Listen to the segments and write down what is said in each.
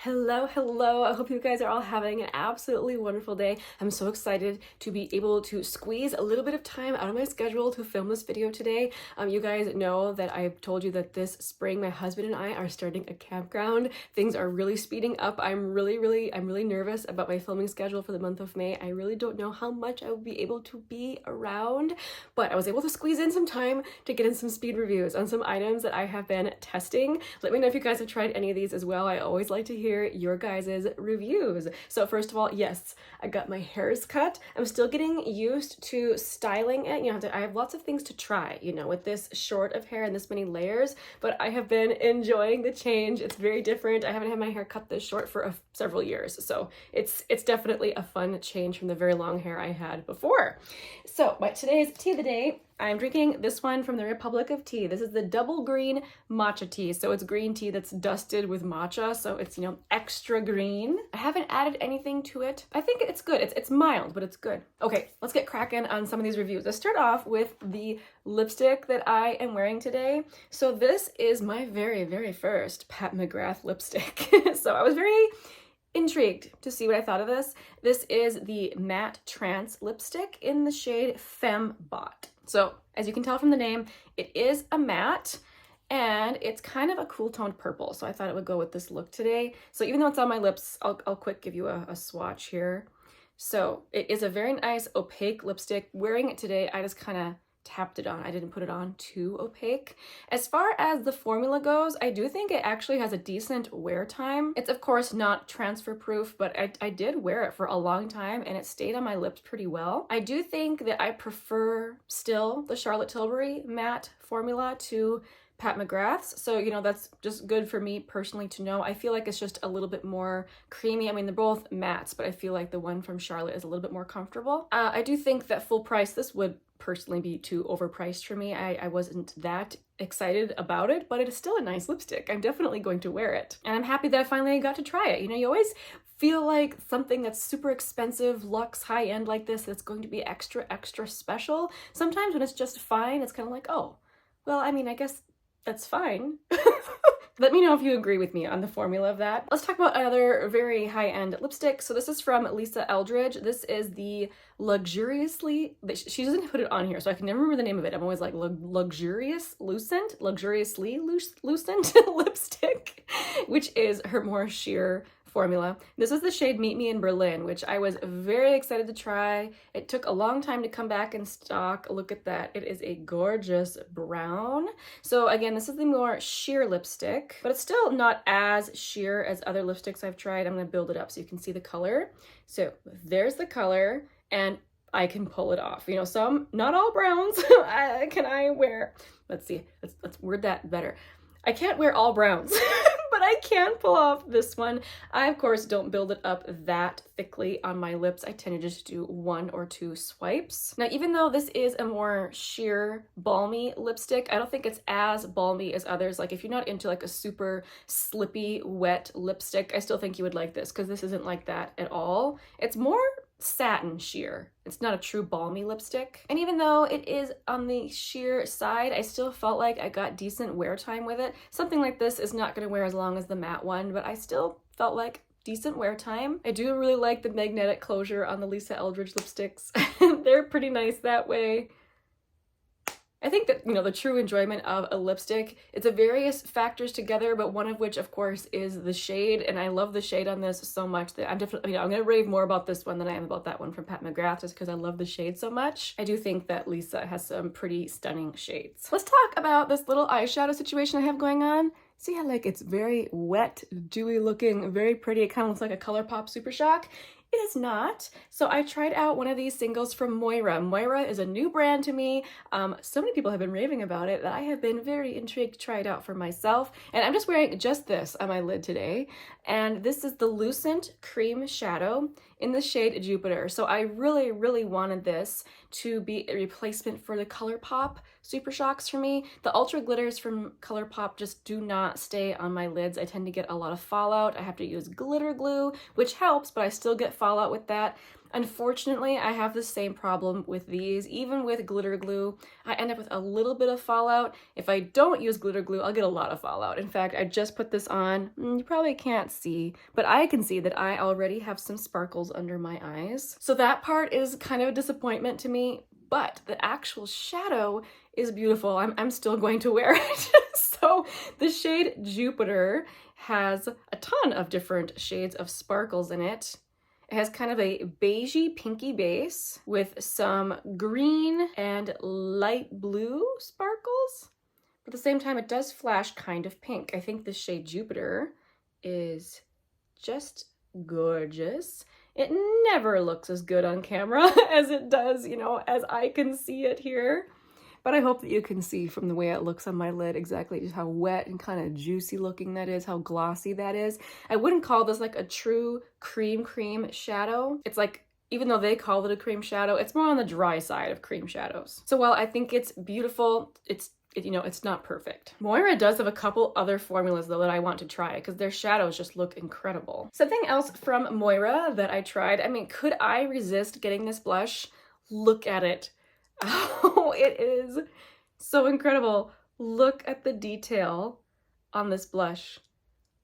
Hello, hello. I hope you guys are all having an absolutely wonderful day. I'm so excited to be able to squeeze a little bit of time out of my schedule to film this video today. You guys know that I've told you that this spring my husband and I are starting a campground. Things are really speeding up. I'm really nervous about my filming schedule for the month of May. I really don't know how much I will be able to be around, but I was able to squeeze in some time to get in some speed reviews on some items that I have been testing. Let me know if you guys have tried any of these as well. I always like to hear your guys' reviews. So first of all, yes, I got my hairs cut. I'm still getting used to styling it. You know, I have lots of things to try, you know, with this short of hair and this many layers, but I have been enjoying the change. It's very different. I haven't had my hair cut this short for several years, so it's definitely a fun change from the very long hair I had before. So today's tea of the day, I'm drinking this one from the Republic of Tea. This is the double green matcha tea. So it's green tea that's dusted with matcha. So it's, you know, extra green. I haven't added anything to it. I think it's good. It's mild, but it's good. Okay, let's get cracking on some of these reviews. Let's start off with the lipstick that I am wearing today. So this is my very first Pat McGrath lipstick. So I was very intrigued to see what I thought of this. This is the MatteTrance lipstick in the shade FemmeBot. So as you can tell from the name, it is a matte and it's kind of a cool toned purple. So I thought it would go with this look today. So even though it's on my lips, I'll quick give you a swatch here. So it is a very nice opaque lipstick. Wearing it today, I just kind of tapped it on. I didn't put it on too opaque. As far as the formula goes, I do think it actually has a decent wear time. It's of course not transfer proof, but I did wear it for a long time and it stayed on my lips pretty well. I do think that I prefer still the Charlotte Tilbury matte formula to Pat McGrath's. So, you know, that's just good for me personally to know. I feel like it's just a little bit more creamy. I mean, they're both mattes, but I feel like the one from Charlotte is a little bit more comfortable. I do think that full price, this would personally be too overpriced for me. I wasn't that excited about it, but it is still a nice lipstick. I'm definitely going to wear it. And I'm happy that I finally got to try it. You know, you always feel like something that's super expensive, luxe, high-end like this, that's going to be extra special. Sometimes when it's just fine, it's kind of like, oh, well, I mean, I guess that's fine. Let me know if you agree with me on the formula of that. Let's talk about another very high-end lipstick. So this is from Eldridge. This is the Luxuriously, she doesn't put it on here, so I can never remember the name of it. I'm always like Lucency Lucent lipstick, which is her more sheer formula. This is the shade Meet Me in Berlin, which I was very excited to try. It took a long time to come back in stock. Look at that. It is a gorgeous brown. So again, this is the more sheer lipstick, but it's still not as sheer as other lipsticks I've tried. I'm going to build it up so you can see the color. So there's the color and I can pull it off. You know, some, not all browns can I wear. Let's see. Let's word that better. I can't wear all browns. But I can pull off this one. I, of course, don't build it up that thickly on my lips. I tend to just do 1 or 2 swipes. Now, even though this is a more sheer, balmy lipstick, I don't think it's as balmy as others. Like, if you're not into, like, a super slippy, wet lipstick, I still think you would like this, because this isn't like that at all. It's more satin sheer. It's not a true balmy lipstick. And even though it is on the sheer side, I still felt like I got decent wear time with it. Something like this is not going to wear as long as the matte one, but I still felt like decent wear time. I do really like the magnetic closure on the Eldridge lipsticks. They're pretty nice that way. I think that, you know, the true enjoyment of a lipstick, it's a various factors together, but one of which, of course, is the shade. And I love the shade on this so much that I'm definitely, you know, I'm going to rave more about this one than I am about that one from Pat McGrath, just because I love the shade so much. I do think that Lisa has some pretty stunning shades. Let's talk about this little eyeshadow situation I have going on. See how, like, it's very wet, dewy looking, very pretty. It kind of looks like a ColourPop Super Shock. It is not. So I tried out one of these singles from Moira. Moira is a new brand to me. So many people have been raving about it that I have been very intrigued to try it out for myself. And I'm just wearing just this on my lid today. And this is the Lucent Cream Shadow in the shade Jupiter. So I really wanted this to be a replacement for the ColourPop Super Shocks for me. The Ultra Glitters from ColourPop just do not stay on my lids. I tend to get a lot of fallout. I have to use glitter glue, which helps, but I still get fallout with that. Unfortunately, I have the same problem with these. Even with glitter glue, I end up with a little bit of fallout. If I don't use glitter glue, I'll get a lot of fallout. In fact, I just put this on. You probably can't see, but I can see that I already have some sparkles under my eyes. So that part is kind of a disappointment to me, but the actual shadow is beautiful. I'm still going to wear it. So the shade Jupiter has a ton of different shades of sparkles in it. It has kind of a beigey pinky base with some green and light blue sparkles. But at the same time, it does flash kind of pink. I think the shade Jupiter is just gorgeous. It never looks as good on camera as it does, you know, as I can see it here. But I hope that you can see from the way it looks on my lid exactly just how wet and kind of juicy looking that is, how glossy that is. I wouldn't call this like a true cream shadow. It's like, even though they call it a cream shadow, it's more on the dry side of cream shadows. So while I think it's beautiful, you know, it's not perfect. Moira does have a couple other formulas though that I want to try because their shadows just look incredible. Something else from Moira that I tried, I mean, could I resist getting this blush? Look at it. Oh, it is so incredible. Look at the detail on this blush.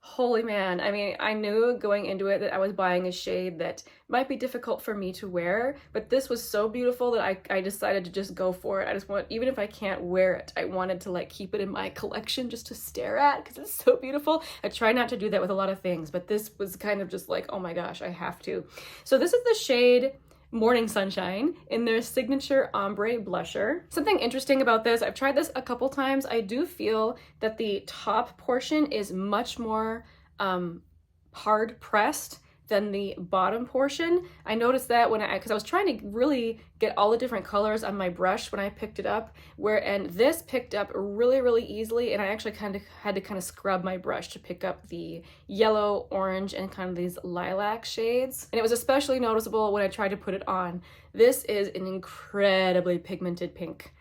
Holy man. I mean, I knew going into it that I was buying a shade that might be difficult for me to wear, but this was so beautiful that I decided to just go for it. I just want, even if I can't wear it, I wanted to like keep it in my collection just to stare at because it's so beautiful. I try not to do that with a lot of things, but this was kind of just like, oh my gosh, I have to. So this is the shade Morning Sunshine in their signature ombre blusher. Something interesting about this, I've tried this a couple times. I do feel that the top portion is much more hard pressed than the bottom portion. I noticed that when because I was trying to really get all the different colors on my brush when I picked it up, and this picked up really easily, and I actually kind of had to scrub my brush to pick up the yellow, orange, and kind of these lilac shades. And it was especially noticeable when I tried to put it on. This is an incredibly pigmented pink.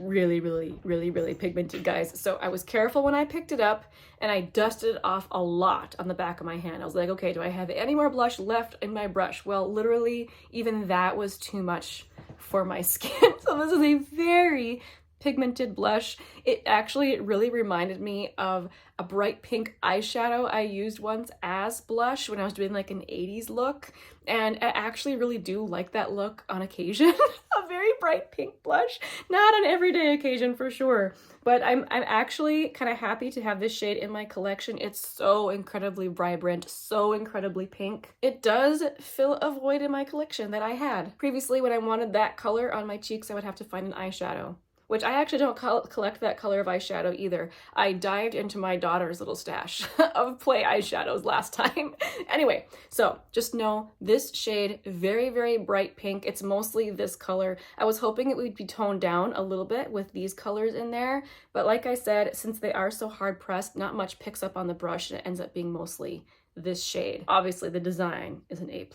Really pigmented, guys. So I was careful when I picked it up and I dusted it off a lot on the back of my hand. I was like, okay, do I have any more blush left in my brush? Well, literally even that was too much for my skin. So this is a very pigmented blush. It actually really reminded me of a bright pink eyeshadow I used once as blush when I was doing like an 80s look, and I actually really do like that look on occasion. A very bright pink blush, not an everyday occasion for sure, but I'm actually kind of happy to have this shade in my collection. It's so incredibly vibrant, so incredibly pink. It does fill a void in my collection that I had. Previously, when I wanted that color on my cheeks, I would have to find an eyeshadow, which I actually don't collect that color of eyeshadow either. I dived into my daughter's little stash of play eyeshadows last time. Anyway, so just know this shade, very bright pink. It's mostly this color. I was hoping it would be toned down a little bit with these colors in there, but like I said, since they are so hard pressed, not much picks up on the brush and it ends up being mostly this shade. Obviously the design is an A+.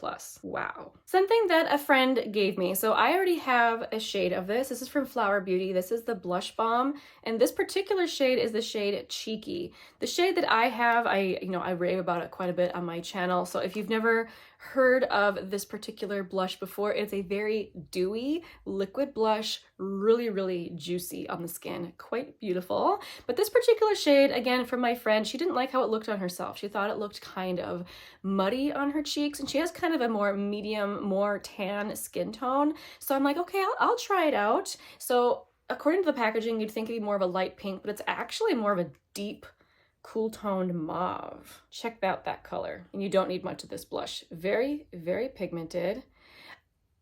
Wow. Something that a friend gave me. So I already have a shade of this. This is from Flower Beauty. This is the Blush Bomb. And this particular shade is the shade Cheeky. The shade that I have, I rave about it quite a bit on my channel. So if you've never heard of this particular blush before, it's a very dewy liquid blush, really juicy on the skin, quite beautiful. But this particular shade, again, from my friend, she didn't like how it looked on herself. She thought it looked kind of muddy on her cheeks, and she has kind of a more medium, more tan skin tone. So I'm like, okay, I'll try it out. So according to the packaging, you'd think it'd be more of a light pink, but it's actually more of a deep cool toned mauve. Check out that color. And you don't need much of this blush. Very pigmented.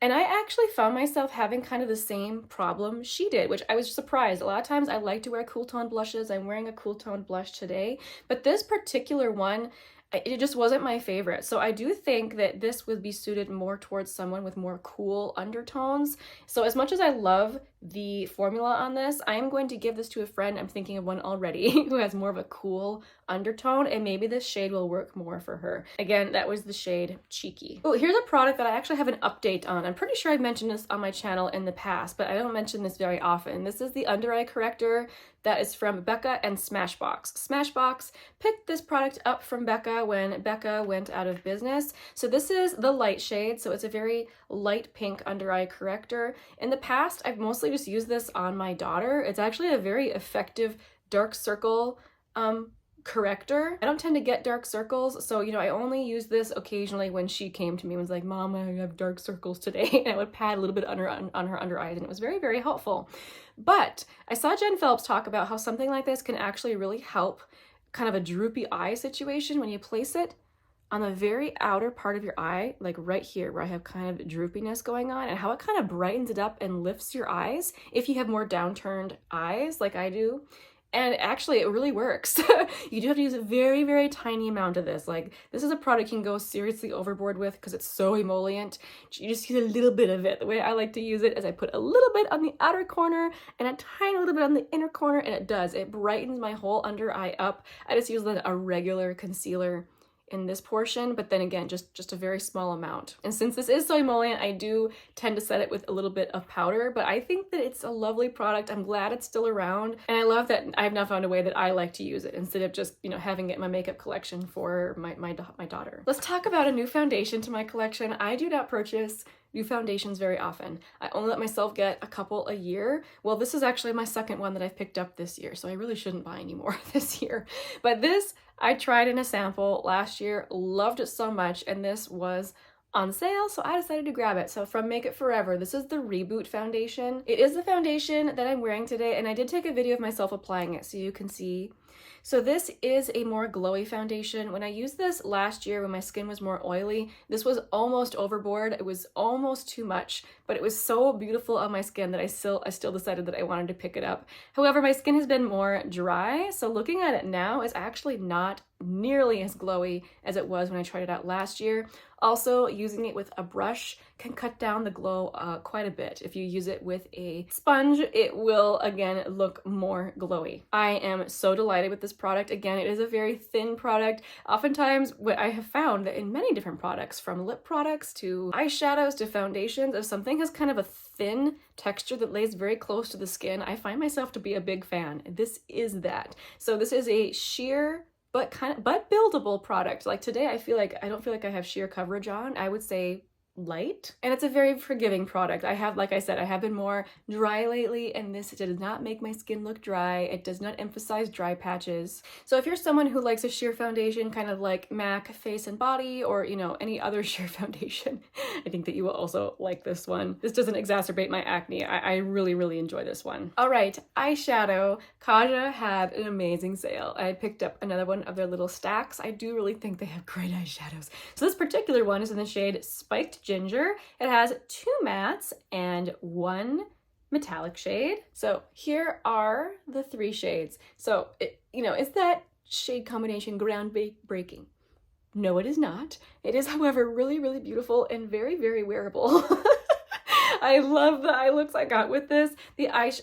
And I actually found myself having kind of the same problem she did, which I was surprised. A lot of times I like to wear cool toned blushes. I'm wearing a cool toned blush today, but this particular one, it just wasn't my favorite. So I do think that this would be suited more towards someone with more cool undertones. So as much as I love the formula on this, I'm going to give this to a friend. I'm thinking of one already who has more of a cool undertone, and maybe this shade will work more for her. Again, that was the shade Cheeky. Oh, here's a product that I actually have an update on. I'm pretty sure I've mentioned this on my channel in the past, but I don't mention this very often. This is the under eye corrector that is from Becca and Smashbox. Smashbox picked this product up from Becca when Becca went out of business. So this is the light shade, so it's a very light pink under eye corrector. In the past, I've mostly just used this on my daughter. It's actually a very effective dark circle corrector. I don't tend to get dark circles, so you know, I only use this occasionally when she came to me and was like, Mom, I have dark circles today, and I would pat a little bit on her under eyes, and it was very, very helpful. But I saw Jen Phillips talk about how something like this can actually really help kind of a droopy eye situation when you place it on the very outer part of your eye, like right here where I have kind of droopiness going on, and how it kind of brightens it up and lifts your eyes if you have more downturned eyes like I do. And actually, it really works. You do have to use a very, very tiny amount of this. Like, this is a product you can go seriously overboard with because it's so emollient. You just use a little bit of it. The way I like to use it is I put a little bit on the outer corner and a tiny little bit on the inner corner, and it does. It brightens my whole under eye up. I just use a regular concealer in this portion, but then again, just a very small amount. And since this is so emollient, I do tend to set it with a little bit of powder, but I think that it's a lovely product. I'm glad it's still around, and I love that I've now found a way that I like to use it instead of just, you know, having it in my makeup collection for my daughter. Let's talk about a new foundation to my collection. I do not purchase new foundations very often. I only let myself get a couple a year. Well, this is actually my second one that I've picked up this year, so I really shouldn't buy any more this year. But this I tried in a sample last year, loved it so much, and this was on sale, so I decided to grab it. So from Make It Forever, this is the Reboot foundation. It is the foundation that I'm wearing today, and I did take a video of myself applying it so you can see. So this is a more glowy foundation. When I used this last year when my skin was more oily, this was almost overboard. It was almost too much, but it was so beautiful on my skin that I still decided that I wanted to pick it up. However, my skin has been more dry, so looking at it now, it's actually not nearly as glowy as it was when I tried it out last year. Also, using it with a brush can cut down the glow quite a bit. If you use it with a sponge, it will again look more glowy. I am so delighted with this product. Again, it is a very thin product. Oftentimes, what I have found that in many different products, from lip products to eyeshadows to foundations, if something has kind of a thin texture that lays very close to the skin, I find myself to be a big fan. This is that. So this is a sheer but buildable product. Like today, I don't feel like I have sheer coverage on. I would say light, and it's a very forgiving product. Like I said, I have been more dry lately, and this does not make my skin look dry. It does not emphasize dry patches. So if you're someone who likes a sheer foundation, kind of like MAC Face and Body, or you know, any other sheer foundation, I think that you will also like this one. This doesn't exacerbate my acne. I really, really enjoy this one. All right, eyeshadow. Kaja had an amazing sale. I picked up another one of their little stacks. I do really think they have great eyeshadows. So this particular one is in the shade Spiked Ginger. It has 2 mattes and 1 metallic shade. So here are the 3 shades. So, is that shade combination groundbreaking? No, it is not. It is, however, really, really beautiful and very, very wearable. I love the eye looks I got with this.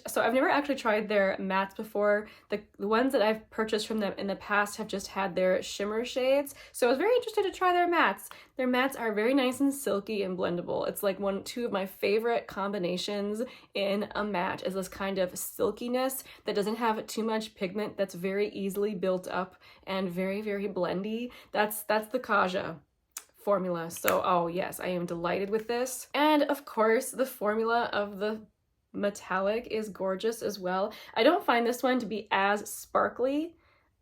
So I've never actually tried their mattes before. The ones that I've purchased from them in the past have just had their shimmer shades. So I was very interested to try their mattes. Their mattes are very nice and silky and blendable. It's like 2 of my favorite combinations in a matte is this kind of silkiness that doesn't have too much pigment, that's very easily built up and very, very blendy. That's the Kaja formula. So, oh yes, I am delighted with this. And of course, the formula of the metallic is gorgeous as well. I don't find this one to be as sparkly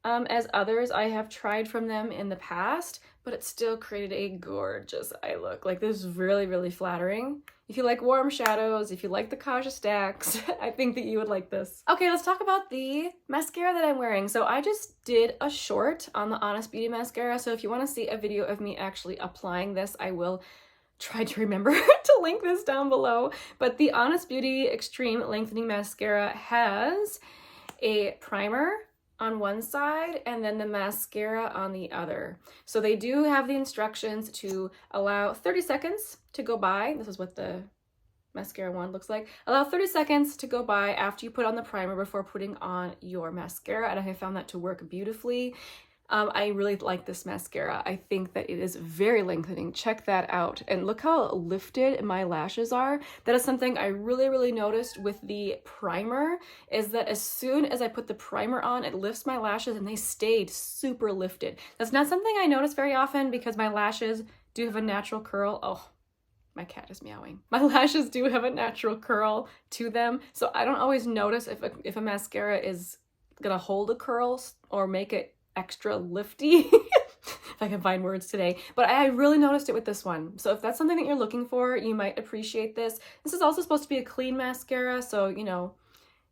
as others I have tried from them in the past, but it still created a gorgeous eye look. Like, this is really, really flattering. If you like warm shadows, if you like the Kaja stacks, I think that you would like this. Okay, let's talk about the mascara that I'm wearing. So I just did a short on the Honest Beauty mascara. So if you want to see a video of me actually applying this, I will try to remember to link this down below. But the Honest Beauty Extreme Lengthening Mascara has a primer on one side and then the mascara on the other. So they do have the instructions to allow 30 seconds to go by. This is what the mascara wand looks like. Allow 30 seconds to go by after you put on the primer before putting on your mascara, and I have found that to work beautifully. I really like this mascara. I think that it is very lengthening. Check that out. And look how lifted my lashes are. That is something I really noticed with the primer, is that as soon as I put the primer on, it lifts my lashes and they stayed super lifted. That's not something I notice very often because my lashes do have a natural curl. Oh, my cat is meowing. My lashes do have a natural curl to them, so I don't always notice if a mascara is gonna hold a curl or make it extra lifty. If I can find words today. But I really noticed it with this one. So if that's something that you're looking for, you might appreciate this. This is also supposed to be a clean mascara, so you know,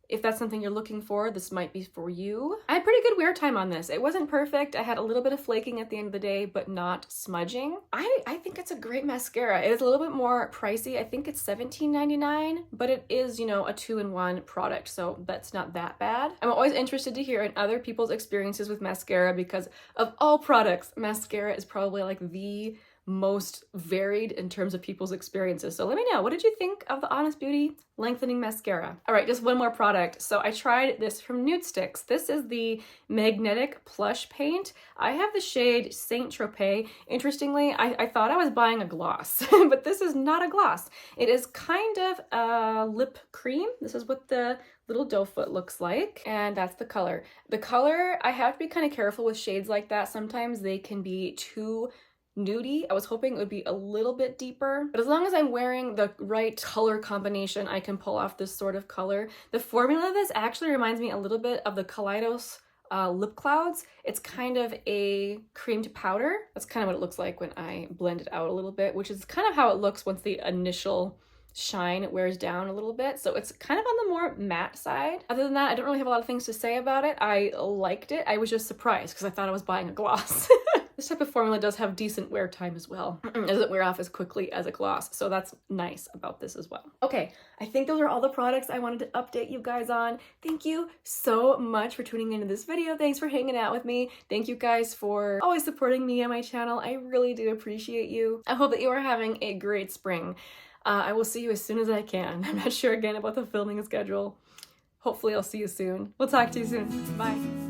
if that's something you're looking for, this might be for you. I had pretty good wear time on this. It wasn't perfect. I had a little bit of flaking at the end of the day, but not smudging. I think it's a great mascara. It is a little bit more pricey. I think it's $17.99, but it is, you know, a 2-in-1 product, so that's not that bad. I'm always interested to hear in other people's experiences with mascara because of all products, mascara is probably like the most varied in terms of people's experiences. So let me know, what did you think of the Honest Beauty Lengthening Mascara? All right, just one more product. So I tried this from Nudestix. This is the Magnetic Plush Paint. I have the shade Saint Tropez. Interestingly, I thought I was buying a gloss, but this is not a gloss. It is kind of a lip cream. This is what the little doe foot looks like, and that's the color. The color, I have to be kind of careful with shades like that. Sometimes they can be too nudie. I was hoping it would be a little bit deeper, but as long as I'm wearing the right color combination, I can pull off this sort of color. The formula of this actually reminds me a little bit of the Kaleidos lip clouds. It's kind of a creamed powder. That's kind of what it looks like when I blend it out a little bit, which is kind of how it looks once the initial shine wears down a little bit. So it's kind of on the more matte side. Other than that, I don't really have a lot of things to say about it. I liked it. I was just surprised because I thought I was buying a gloss. This type of formula does have decent wear time as well. It doesn't wear off as quickly as a gloss, so that's nice about this as well. Okay, I think those are all the products I wanted to update you guys on. Thank you so much for tuning into this video. Thanks for hanging out with me. Thank you guys for always supporting me and my channel. I really do appreciate you. I hope that you are having a great spring. I will see you as soon as I can. I'm not sure again about the filming schedule. Hopefully I'll see you soon. We'll talk to you soon. Bye.